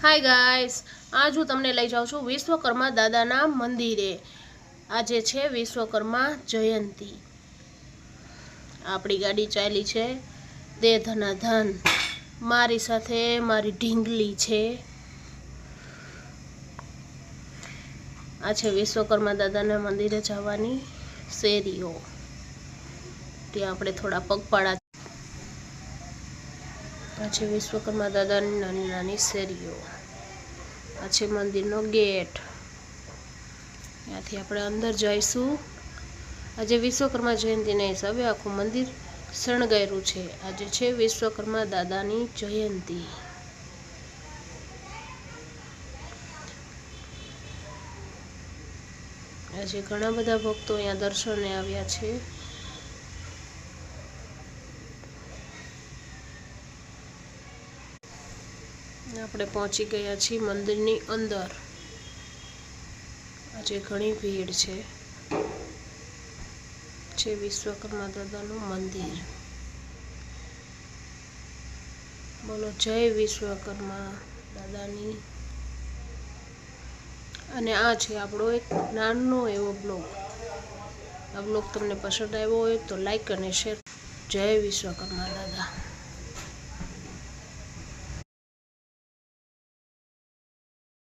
Hi guys, आज हूँ तमने लई जाऊँ छूँ विश्वकर्मा दादाना मंदिरे। आज छे विश्वकर्मा जयंती। आपणी गाड़ी चाली छे दे धनाधन। मारी साथे मारी ढींगली छे। आ छे विश्वकर्मा दादाना मंदिरे जवानी शेरीओ। त्यां आपणे थोड़ा पगपाळा। आ छे विश्वकर्मा दादानी नानी नानी शेरीओ। आ छे मंदिरनो गेट। ત્યાંથી આપણે અંદર જઈશું। આજે વિશ્વકર્મા જયંતિના હિસાબે આખું મંદિર શણગાર્યું છે। આજે છે વિશ્વકર્મા દાદાની જયંતિ। આજે ઘણા બધા ભક્તો અહીંયા દર્શને આવ્યા છે। આપણે પહોંચી ગયા છીએ મંદિરની અંદર। આજે ઘણી ભીડ છે વિશ્વકર્મા દાદાનું મંદિર। બોલો જય વિશ્વકર્મા દાદાની। અને આ છે આપણો એક નાનો એવો બ્લોગ। આ બ્લોગ તમને પસંદ આવ્યો હોય તો લાઈક અને શેર। જય વિશ્વકર્મા દાદા।